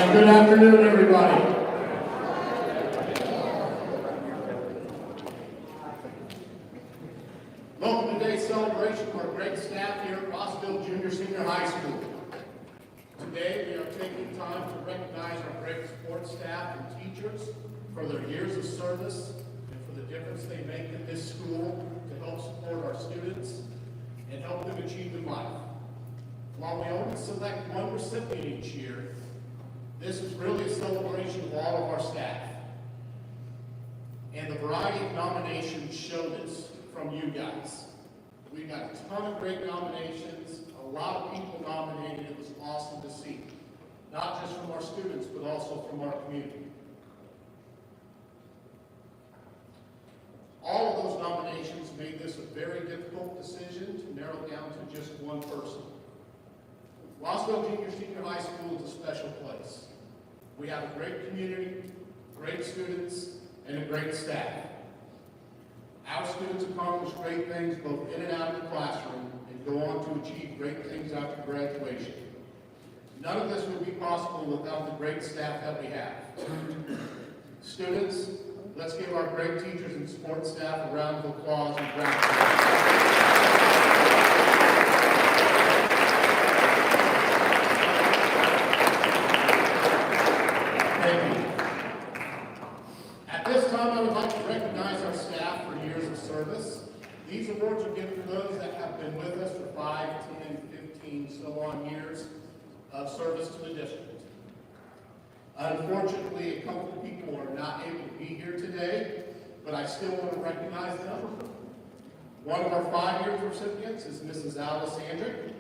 right, good afternoon, everybody. Welcome to today's celebration of our great staff here at Rossville Jr. Senior High School. Today, we are taking time to recognize our great support staff and teachers for their years of service and for the difference they make in this school to help support our students and help them achieve in life. While we only select one recipient each year, this is really a celebration of all of our staff. And the variety of nominations show this from you guys. We got a ton of great nominations, a lot of people nominated. It was awesome to see. Not just from our students, but also from our community. All of those nominations made this a very difficult decision to narrow down to just one person. Rossville Jr. Senior High School is a special place. We have a great community, great students, and a great staff. Our students accomplish great things both in and out of the classroom and go on to achieve great things after graduation. None of this would be possible without the great staff that we have. Students, let's give our great teachers and support staff a round of applause and gratitude. Thank you. At this time, I would like to recognize our staff for years of service. These awards are given to those that have been with us for 5, 10, 15, so on years of service to the district. Unfortunately, a couple of people are not able to be here today, but I still want to recognize them. One of our 5 years recipients is Mrs. Alice Andrick.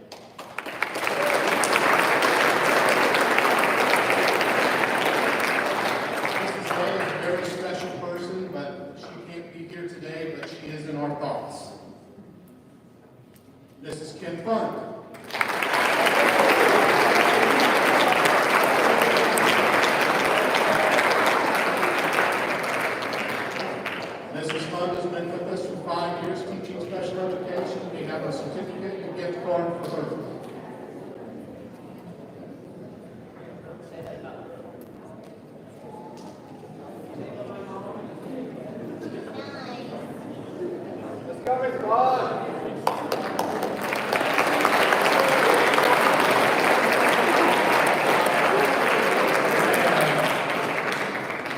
Our thoughts. Mrs. Kim Fund. Mrs. Fund has been with us for 5 years teaching special education. We have a certificate and gift card for her.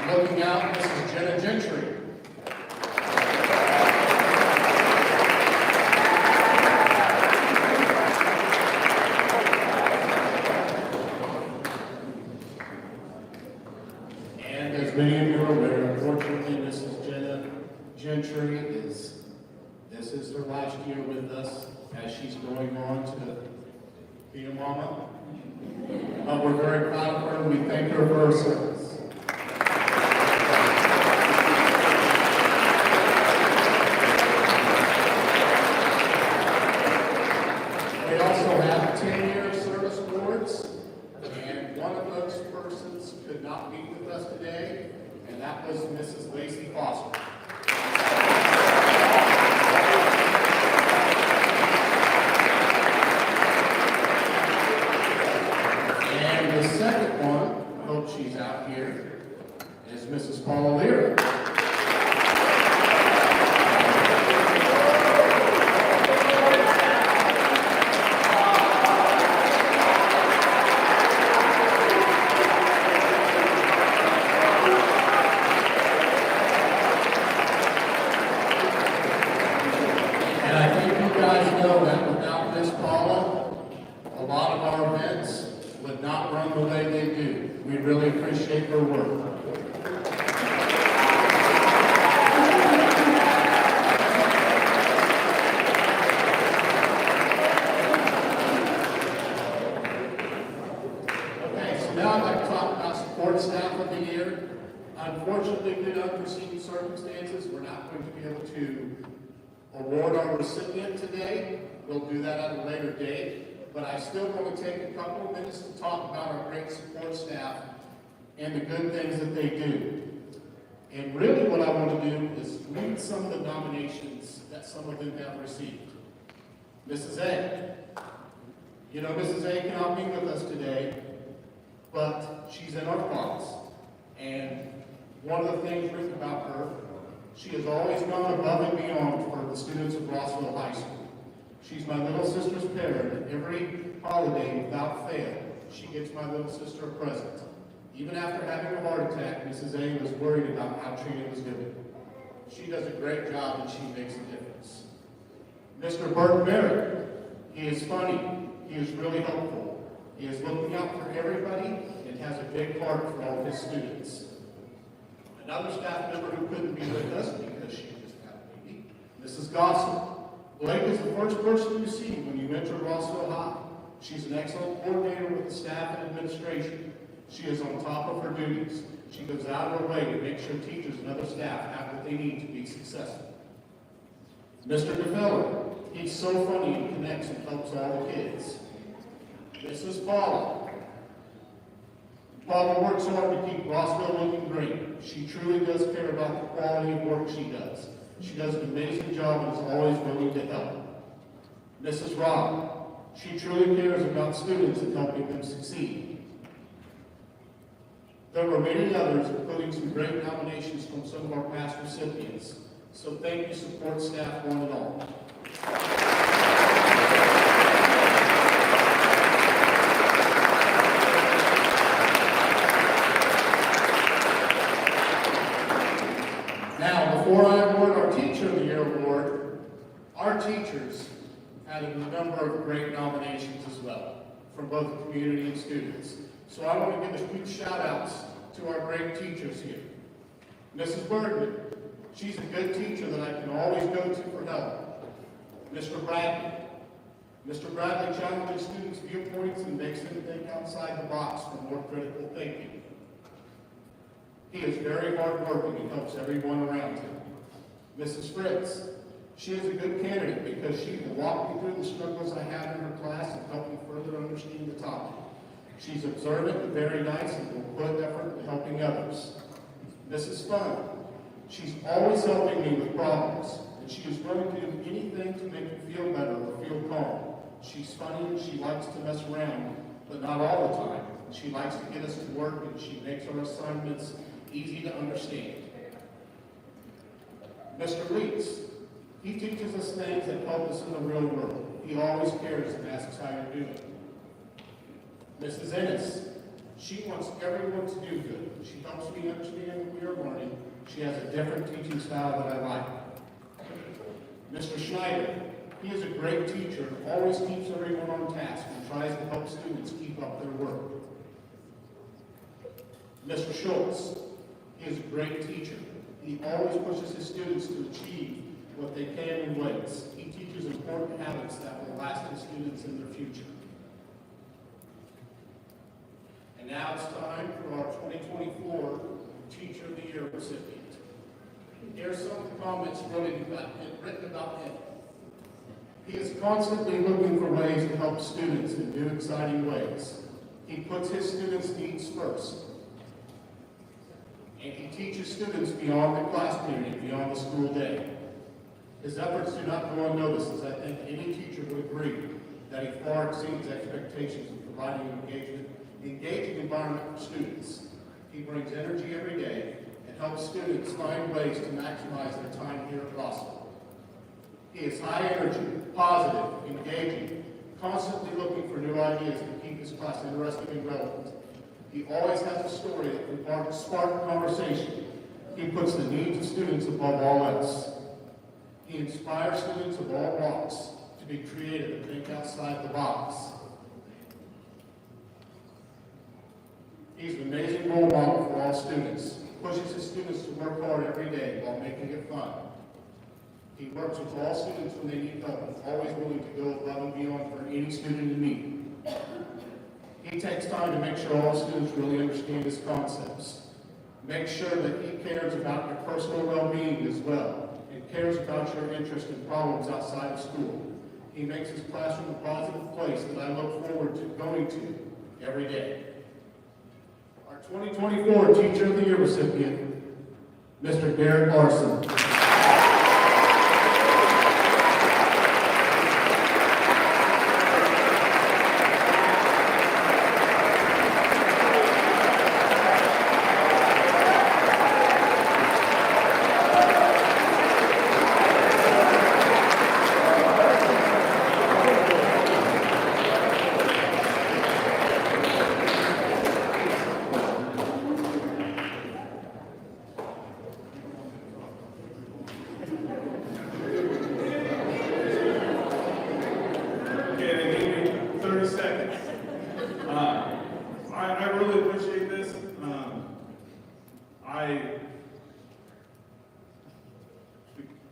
Looking out, Mrs. Gentry. And as many of you are aware, unfortunately, Mrs. Gentry this is her last year with us as she's going on to be a mama. But we're very proud of her and we thank her for her service. We also have 10-year service awards, and one of those persons could not be with us today, and that was Mrs. Lacey Foster. And the second one, I hope she's out here, is Mrs. Paula Lear. And I think you guys know that without Miss Paula, a lot of our events would not run the way they do. We really appreciate her work. Okay, so now I'd like to talk about support staff of the year. Unfortunately, due to unforeseen circumstances, we're not going to be able to award our recipient today. We'll do that at a later date. But I still want to take a couple of minutes to talk about our great support staff and the good things that they do. And really what I want to do is read some of the nominations that some of them have received. Mrs. A. You know, Mrs. A cannot be with us today, but she's in our class. And one of the things written about her, she has always gone above and beyond for the students of Rossville High School. She's my little sister's parent, and every holiday, without fail, she gets my little sister a present. Even after having a heart attack, Mrs. A was worried about how Trina was doing. She does a great job, and she makes a difference. Mr. Bert Barrett, he is funny, he is really helpful. He is looking out for everybody and has a big heart for all of his students. Another staff member who couldn't be with us because she just had a baby, Mrs. Gossett. Blake is the first person you see when you enter Rossville High. She's an excellent coordinator with the staff and administration. She is on top of her duties. She goes out of her way to make sure teachers and other staff have what they need to be successful. Mr. DeFeller, he's so funny and connects and helps all the kids. Mrs. Paula. Paula works hard to keep Rossville looking great. She truly does care about the quality of work she does. She does an amazing job and is always willing to help. Mrs. Robb. She truly cares about students and helping them succeed. There were many others, including some great nominations from some of our past recipients. So thank you, support staff, one and all. Now, before I award our Teacher of the Year award, our teachers had a number of great nominations as well, from both the community and students. So I want to give a huge shout outs to our great teachers here. Mrs. Bergman, she's a good teacher that I can always go to for help. Mr. Bradley. Mr. Bradley challenges students' viewpoints and makes them think outside the box for more critical thinking. He is very hardworking and helps everyone around him. Mrs. Fritz, she is a good candidate because she will walk me through the struggles I have in her class and help me further understand the topic. She's observant and very nice and will put effort into helping others. Mrs. Fun, she's always helping me with problems, and she is willing to do anything to make me feel better or feel calm. She's funny and she likes to mess around, but not all the time. She likes to get us to work and she makes our assignments easy to understand. Mr. Leeds, he teaches us things that help us in the real world. He always cares and asks how you're doing. Mrs. Ennis, she wants everyone to do good. She helps me understand what we are learning. She has a different teaching style that I like. Mr. Schneider, he is a great teacher and always keeps everyone on task and tries to help students keep up their work. Mr. Schultz, he is a great teacher. He always pushes his students to achieve what they can in ways. He teaches important habits that will last his students in their future. And now it's time for our 2024 Teacher of the Year recipient. Here's some of the comments written about him. He is constantly looking for ways to help students in new, exciting ways. He puts his students' needs first. And he teaches students beyond the class period, beyond the school day. His efforts do not go unnoticed, as I think any teacher would agree that he far exceeds expectations in providing an engaging environment for students. He brings energy every day and helps students find ways to maximize their time here at Rossville. He is high energy, positive, engaging, constantly looking for new ideas to keep his class interesting and relevant. He always has a story that can spark conversation. He puts the needs of students above all else. He inspires students of all walks to be creative and think outside the box. He's an amazing role model for all students. He pushes his students to work hard every day while making it fun. He works with all students when they need help and is always willing to go above and beyond for any student in need. He takes time to make sure all students really understand his concepts. Make sure that he cares about your personal well-being as well, and cares about your interest in problems outside of school. He makes his classroom a positive place that I look forward to going to every day. Our 2024 Teacher of the Year recipient, Mr. Garrett Larson.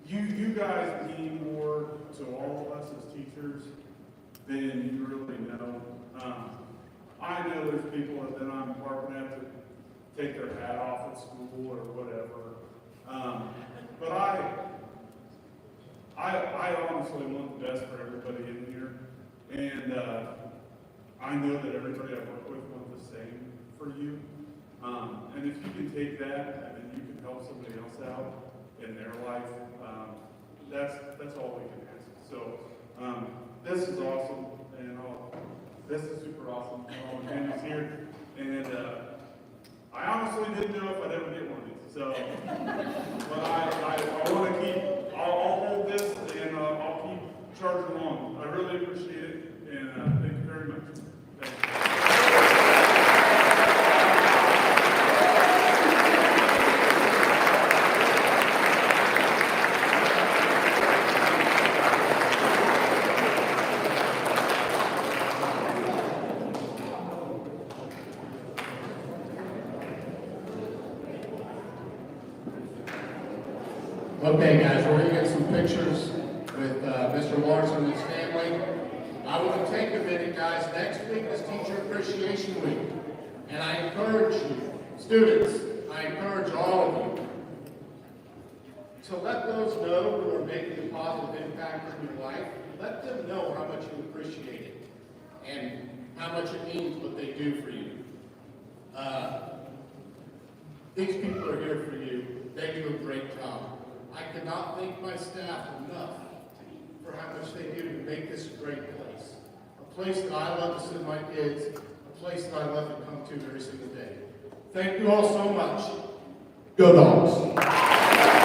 You guys mean more to all of us as teachers than you really know. I know there's people that I'm barking at to take their hat off at school or whatever. But I honestly want the best for everybody in here. And I know that everybody I work with wants the same for you. And if you can take that and then you can help somebody else out in their life, that's all we can ask. So this is awesome, and this is super awesome. All the families here, and I honestly didn't know if I'd ever get one of these. So, but I want to keep. I'll hold this, and I'll keep charging along. I really appreciate it, and thank you very much. Thank you. Okay, guys, we're going to get some pictures with Mr. Larson and his family. I want to take a minute, guys. Next week is Teacher Appreciation Week. And I encourage you, students, I encourage all of you to let those know who are making a positive impact in your life. Let them know how much you appreciate it and how much it means what they do for you. These people are here for you. They do a great job. I cannot thank my staff enough for how much they do to make this a great place. A place that I love to send my kids, a place that I love to come to every single day. Thank you all so much. Go Dogs!